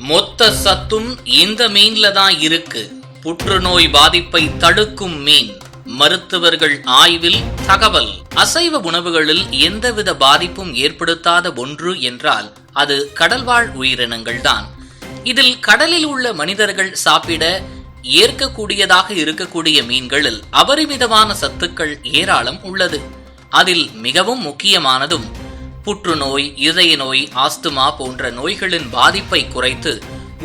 மொத்த சத்தும் இந்த மீன்ல தான் இருக்கு. புற்றுநோய் பாதிப்பை தடுக்கும் மீன். மருத்துவர்கள் ஆய்வில் தகவல். அசைவ உணவுகளில் எந்தவித பாதிப்பும் ஏற்படுத்தாத ஒன்று என்றால் அது கடல்வாழ் உயிரினங்கள் தான். இதில் கடலில் உள்ள மனிதர்கள் சாப்பிட ஏற்கக்கூடியதாக இருக்கக்கூடிய மீன்களில் அபரிமிதமான சத்துக்கள் ஏராளம் உள்ளது. அதில் மிகவும் முக்கியமானதும் புற்றுநோய், இதய நோய், ஆஸ்துமா போன்ற நோய்களின் பாதிப்பை குறைத்து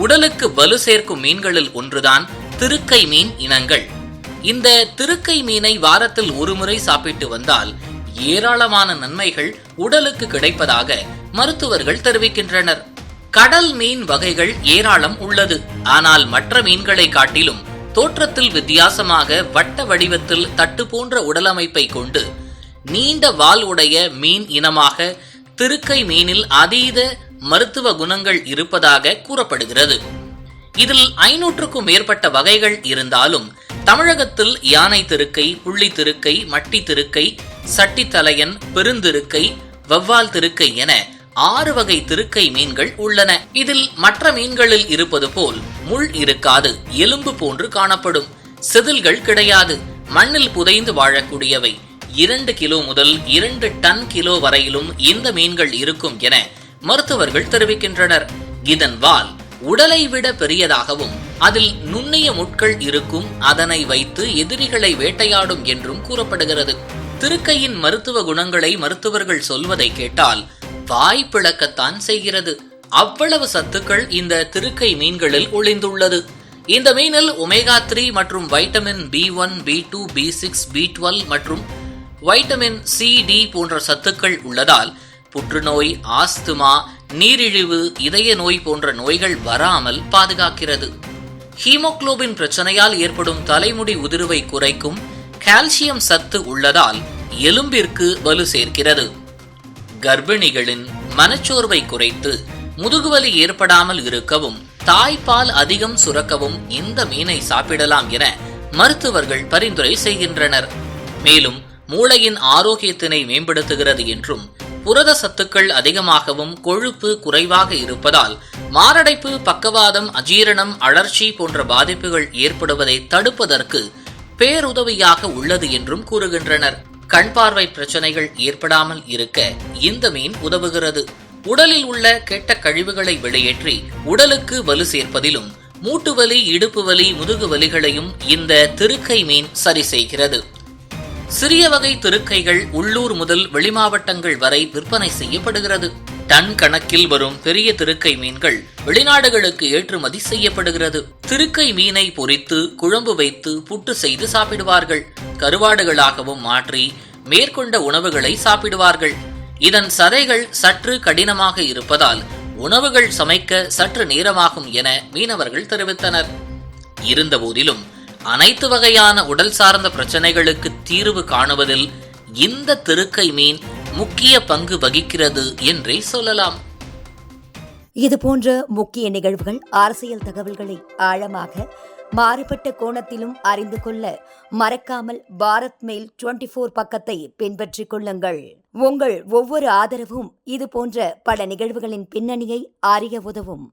உடலுக்கு வலு சேர்க்கும் மீன்களில் ஒன்றுதான் திருக்கை மீன் இனங்கள். இந்த திருக்கை மீனை வாரத்தில் ஒரு முறை சாப்பிட்டு வந்தால் ஏராளமான நன்மைகள் உடலுக்கு கிடைப்பதாக மருத்துவர்கள் தெரிவிக்கின்றனர். கடல் மீன் வகைகள் ஏராளம் உள்ளது. ஆனால் மற்ற மீன்களை காட்டிலும் தோற்றத்தில் வித்தியாசமாக வட்ட வடிவத்தில் தட்டு போன்ற உடலமைப்பை கொண்டு நீண்ட வால் உடைய மீன் இனமாக திருக்கை மீனில் அதீத மருத்துவ குணங்கள் இருப்பதாக கூறப்படுகிறது. இதில் 500க்கும் மேற்பட்ட வகைகள் இருந்தாலும் தமிழகத்தில் யானை திருக்கை, புள்ளி திருக்கை, மட்டி திருக்கை, சட்டி தலையன், பெருந்திருக்கை, வவ்வால் திருக்கை என 6 வகை திருக்கை மீன்கள் உள்ளன. இதில் மற்ற மீன்களில் இருப்பது போல் முள் இருக்காது, எலும்பு போன்று காணப்படும். செதில்கள் கிடையாது, மண்ணில் புதைந்து வாழக்கூடியவை. 2 கிலோ முதல் 2 டன் கிலோ வரையிலும் இந்த மீன்கள் இருக்கும் என மருத்துவர்கள் தெரிவிக்கின்றனர். இதன் வால் உடலை விட பெரியதாகவும் அதில் நுண்ணிய முட்கள் இருக்கும். அதனை வைத்து எதிரிகளை வேட்டையாடும் என்றும் கூறப்படுகிறது. திருக்கையின் மருத்துவ குணங்களை மருத்துவர்கள் சொல்வதை கேட்டால் வாய் பிளக்கத்தான் செய்கிறது. அவ்வளவு சத்துக்கள் இந்த திருக்கை மீன்களில் ஒளிந்துள்ளது. இந்த மீனில் ஒமேகா 3 மற்றும் vitamin B1, B2, B6, B12 மற்றும் வைட்டமின் C, D போன்ற சத்துக்கள் உள்ளதால் புற்றுநோய், ஆஸ்துமா, நீரிழிவு, இதய நோய் போன்ற நோய்கள் வராமல் பாதுகாக்கிறது. ஹீமோகுளோபின் பிரச்சனையால் ஏற்படும் தலைமுடி உதிர்வை குறைக்கும் கால்சியம் சத்து உள்ளதால் எலும்பிற்கு வலு சேர்க்கிறது. கர்ப்பிணிகளின் மனச்சோர்வை குறைத்து முதுகுவலி ஏற்படாமல் இருக்கவும் தாய்ப்பால் அதிகம் சுரக்கவும் இந்த மீனை சாப்பிடலாம் என மருத்துவர்கள் பரிந்துரை செய்கின்றனர். மேலும் மூளையின் ஆரோக்கியத்தினை மேம்படுத்துகிறது என்றும் புரத சத்துக்கள் அதிகமாகவும் கொழுப்பு குறைவாக இருப்பதால் மாரடைப்பு, பக்கவாதம், அஜீரணம், அழற்சி போன்ற பாதிப்புகள் ஏற்படுவதை தடுப்பதற்கு பேருதவியாக உள்ளது என்றும் கூறுகின்றனர். கண் பார்வை பிரச்சனைகள் ஏற்படாமல் இருக்க இந்த மீன் உதவுகிறது. உடலில் உள்ள கெட்ட கழிவுகளை வெளியேற்றி உடலுக்கு வலு சேர்ப்பதிலும் மூட்டு வலி, இடுப்பு வலி, முதுகு வலிகளையும் இந்த திருக்கை மீன் சரி செய்கிறது. சிறிய வகை திருக்கைகள் உள்ளூர் முதல் வெளிமாவட்டங்கள் வரை விற்பனை செய்யப்படுகிறது. டன் கணக்கில் வரும் பெரிய திருக்கை மீன்கள் வெளிநாடுகளுக்கு ஏற்றுமதி செய்யப்படுகிறது. திருக்கை மீனை பொரித்து குழம்பு வைத்து புட்டு செய்து சாப்பிடுவார்கள். கருவாடுகளாகவும் மாற்றி மேற்கொண்ட உணவுகளை சாப்பிடுவார்கள். இதன் சதைகள் சற்று கடினமாக இருப்பதால் உணவுகள் சமைக்க சற்று நேரமாகும் என மீனவர்கள் தெரிவித்தனர். இருந்தபோதிலும் அனைத்து வகையான உடல் சார்ந்த பிரச்சனைகளுக்கு தீர்வு காணுவதில் இந்த திருக்கை மீன் முக்கிய பங்கு வகிக்கிறது என்றே சொல்லலாம். இது போன்ற முக்கிய நிகழ்வுகள், அரசியல் தகவல்களை ஆழமாக மாறுபட்ட கோணத்திலும் அறிந்து கொள்ள மறக்காமல் பாரத் மெயில் 24 பக்கத்தை பின்பற்றிக் கொள்ளுங்கள். உங்கள் ஒவ்வொரு ஆதரவும் இது போன்ற பல நிகழ்வுகளின் பின்னணியை அறிய உதவும்.